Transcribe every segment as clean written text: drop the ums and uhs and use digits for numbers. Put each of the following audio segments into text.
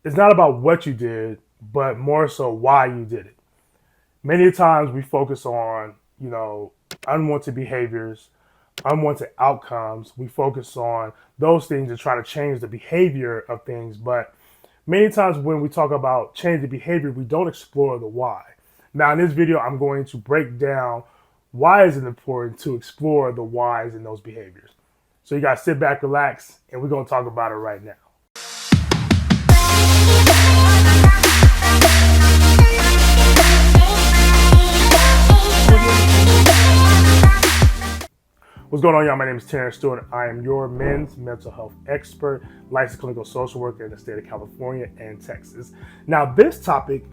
it's not about what you did, but more so why you did it. Many times we focus on, unwanted behaviors, unwanted outcomes. We focus on those things and try to change the behavior of things. But many times when we talk about change the behavior, we don't explore the why. Now, in this video, I'm going to break down why is it important to explore the whys in those behaviors. So you guys sit back, relax, and we're going to talk about it right now. What's going on, y'all? My name is Terrence Stewart. I am your men's mental health expert, licensed clinical social worker in the state of California and Texas. Now, this topic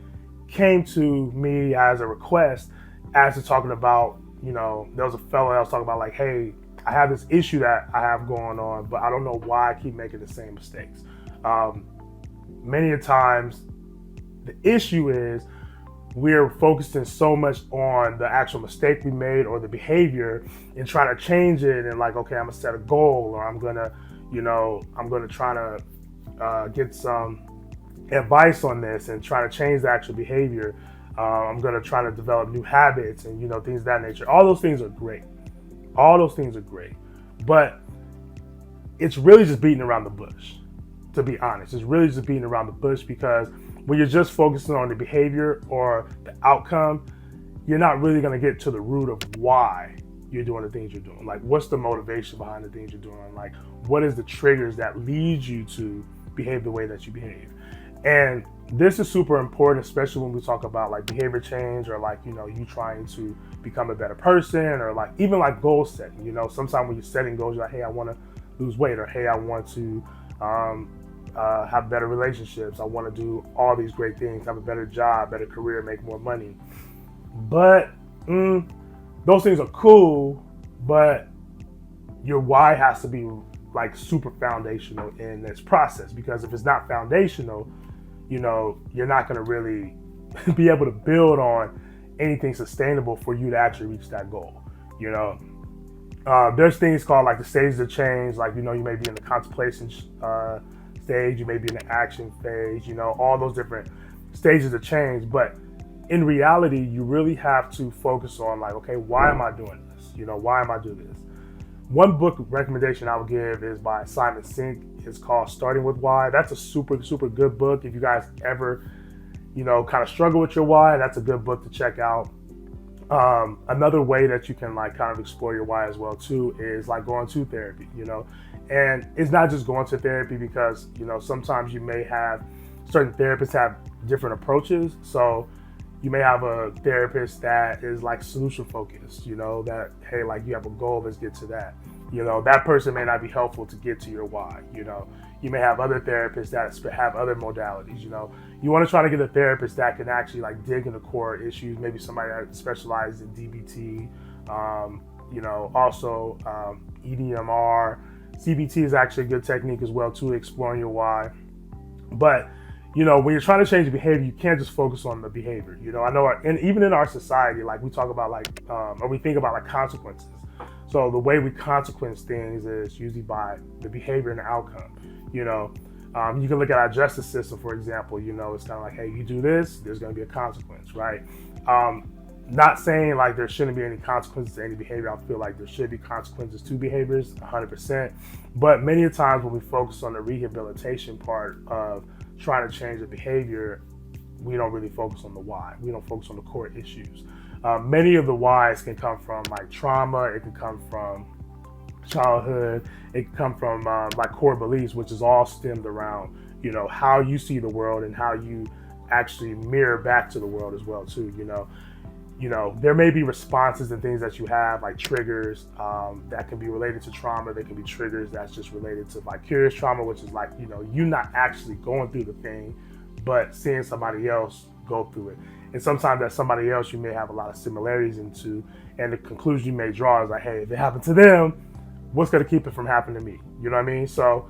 came to me as a request as to talking about, there was a fellow I was talking about, like, hey, I have this issue that I have going on, but I don't know why I keep making the same mistakes. Many times, the issue is we're focusing so much on the actual mistake we made or the behavior and trying to change it and like, okay, I'm gonna set a goal or I'm gonna try to get some advice on this and try to change the actual behavior. I'm gonna try to develop new habits and things of that nature. All those things are great. But it's really just beating around the bush, to be honest. It's really just beating around the bush because when you're just focusing on the behavior or the outcome, you're not really going to get to the root of why you're doing the things you're doing. Like, what's the motivation behind the things you're doing? Like, what is the triggers that lead you to behave the way that you behave? And this is super important, especially when we talk about like behavior change or like, you trying to become a better person or like even like goal setting. Sometimes when you're setting goals, you're like, hey, I want to lose weight, or hey, I want to have better relationships. I want to do all these great things, have a better job, better career, make more money. But those things are cool, but your why has to be like super foundational in this process, because if it's not foundational, you're not going to really be able to build on anything sustainable for you to actually reach that goal. There's things called like the stages of change, like, you may be in the contemplation stage, you may be in the action phase, all those different stages of change. But in reality, you really have to focus on like, okay, why am I doing this? Why am I doing this? One book recommendation I would give is by Simon Sinek. It's called Starting with Why. That's a super, super good book. If you guys ever, kind of struggle with your why, that's a good book to check out. Another way that you can like kind of explore your why as well too is like going to therapy, and it's not just going to therapy because, sometimes you may have certain therapists have different approaches. So you may have a therapist that is like solution focused, that, hey, like you have a goal, let's get to that. That person may not be helpful to get to your why. You may have other therapists that have other modalities. You want to try to get a therapist that can actually like dig into core issues, maybe somebody that specializes in DBT, also EDMR. CBT is actually a good technique as well too, exploring your why. But when you're trying to change behavior, you can't just focus on the behavior. I know, and even in our society, like we talk about like, or we think about like consequences. So the way we consequence things is usually by the behavior and the outcome. You can look at our justice system, for example. It's kind of like, hey, you do this, there's going to be a consequence, right? Not saying like there shouldn't be any consequences to any behavior. I feel like there should be consequences to behaviors, 100%. But many times when we focus on the rehabilitation part of trying to change the behavior, we don't really focus on the why. We don't focus on the core issues. Many of the whys can come from like trauma. It can come from childhood. It can come from like core beliefs, which is all stemmed around, how you see the world and how you actually mirror back to the world as well too. There may be responses and things that you have, like triggers that can be related to trauma. There can be triggers that's just related to vicarious trauma, which is like, you not actually going through the thing, but seeing somebody else go through it. And sometimes that somebody else you may have a lot of similarities into, and the conclusion you may draw is like, hey, if it happened to them, what's going to keep it from happening to me? You know what I mean? So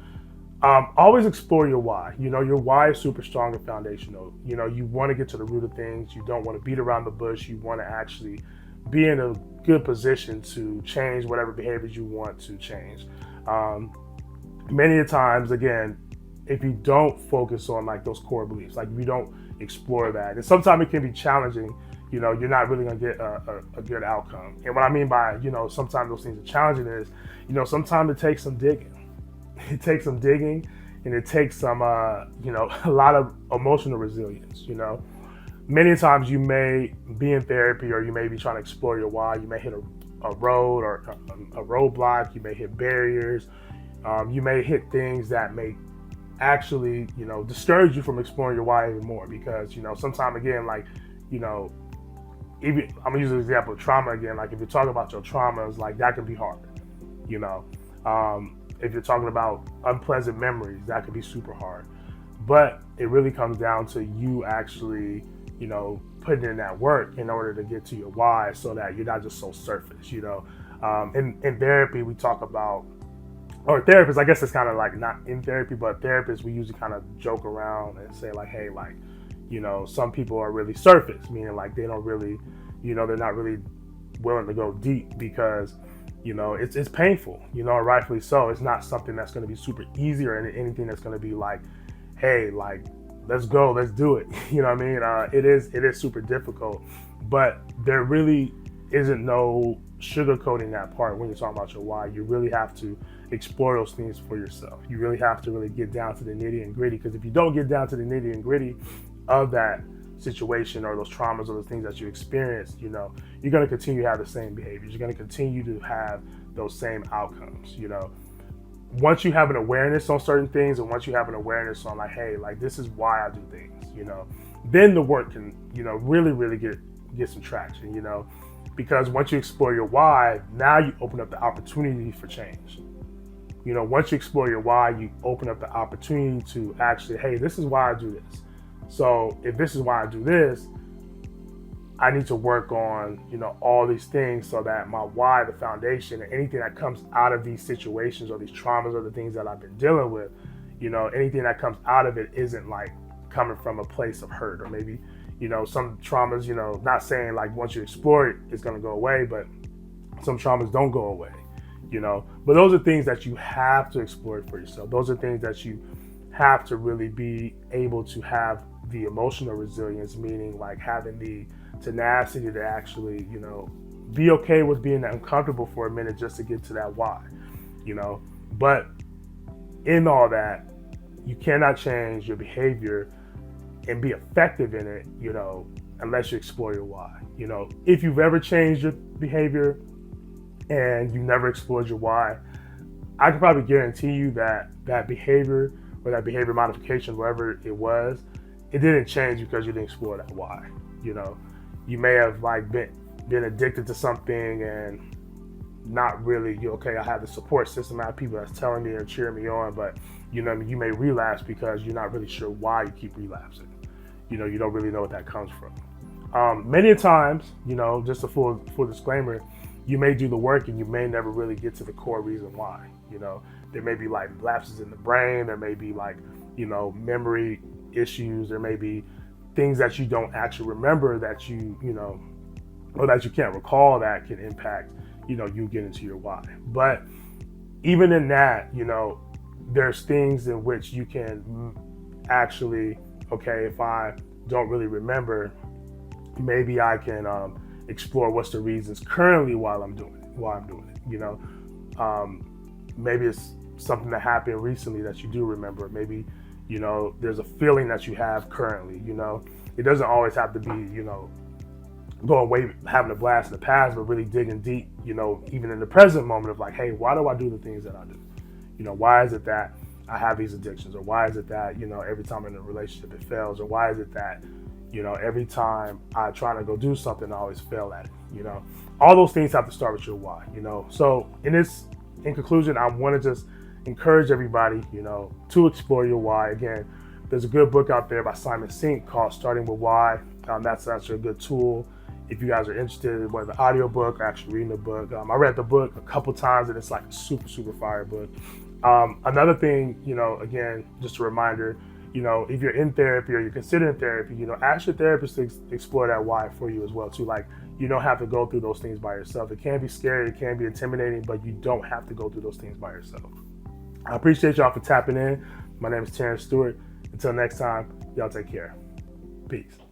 always explore your why. Your why is super strong and foundational. You want to get to the root of things. You don't want to beat around the bush. You want to actually be in a good position to change whatever behaviors you want to change. Many times, again, if you don't focus on like those core beliefs, like if you don't explore that. And sometimes it can be challenging, you're not really gonna get a good outcome. And what I mean by, sometimes those things are challenging is, sometimes it takes some digging. It takes some digging, and it takes some, a lot of emotional resilience, Many times you may be in therapy, or you may be trying to explore your why. You may hit a road or a roadblock. You may hit barriers. You may hit things that may actually, discourage you from exploring your why even more, because, sometimes again, like, even I'm gonna use an example of trauma again. Like if you're talking about your traumas, like that can be hard, if you're talking about unpleasant memories, that could be super hard. But it really comes down to you actually, putting in that work in order to get to your why, so that you're not just so surface, in therapy, we talk about, or therapists, I guess it's kind of like not in therapy, but therapists, we usually kind of joke around and say like, hey, like, some people are really surface, meaning like they don't really, they're not really willing to go deep because, it's painful, rightfully so. It's not something that's going to be super easy or anything that's going to be like, hey, like, let's go, let's do it. You know what I mean? It is super difficult, but there really isn't no sugarcoating that part when you're talking about your why. You really have to explore those things for yourself. You really have to really get down to the nitty and gritty, because if you don't get down to the nitty and gritty of that situation or those traumas or those things that you experienced, you're going to continue to have the same behaviors. You're going to continue to have those same outcomes, Once you have an awareness on certain things, and once you have an awareness on like, hey, like this is why I do things, then the work can, really, really get some traction, because once you explore your why, now you open up the opportunity for change. Once you explore your why, you open up the opportunity to actually, hey, this is why I do this. So if this is why I do this, I need to work on, all these things, so that my why, the foundation, and anything that comes out of these situations or these traumas or the things that I've been dealing with, anything that comes out of it isn't like coming from a place of hurt, or maybe, some traumas, not saying like once you explore it, it's going to go away, but some traumas don't go away, but those are things that you have to explore for yourself. Those are things that you have to really be able to have the emotional resilience, meaning like having the tenacity to actually, be okay with being uncomfortable for a minute just to get to that why, but in all that, you cannot change your behavior and be effective in it, unless you explore your why. If you've ever changed your behavior and you never explored your why, I can probably guarantee you that that behavior or that behavior modification, wherever it was, it didn't change because you didn't explore that why. You may have like been addicted to something and not really, I have the support system, I have people that's telling me or cheering me on, but you may relapse because you're not really sure why you keep relapsing. You don't really know what that comes from. Many times, just a full disclaimer, you may do the work and you may never really get to the core reason why. There may be like lapses in the brain, there may be like, memory issues, there may be things that you don't actually remember that or that you can't recall that can impact, you get into your why. But even in that, there's things in which you can actually, if I don't really remember, maybe I can explore what's the reasons currently why I'm doing it. Maybe it's something that happened recently that you do remember. Maybe, there's a feeling that you have currently, It doesn't always have to be, going way, having a blast in the past, but really digging deep, even in the present moment of like, hey, why do I do the things that I do? Why is it that I have these addictions? Or why is it that, every time I'm in a relationship it fails? Or why is it that, every time I try to go do something, I always fail at it? All those things have to start with your why, So in conclusion, I want to just encourage everybody, to explore your why. Again, there's a good book out there by Simon Sinek called Starting with Why. That's actually a good tool if you guys are interested in whether the audio book or actually reading the book. I read the book a couple times and it's like a super, super fire book. Another thing, again, just a reminder, if you're in therapy or you're considering therapy, ask your therapist to explore that why for you as well too. Like, you don't have to go through those things by yourself. It can be scary, it can be intimidating, but you don't have to go through those things by yourself. I appreciate y'all for tapping in My name is Terrence Stewart. Until next time, y'all take care. Peace.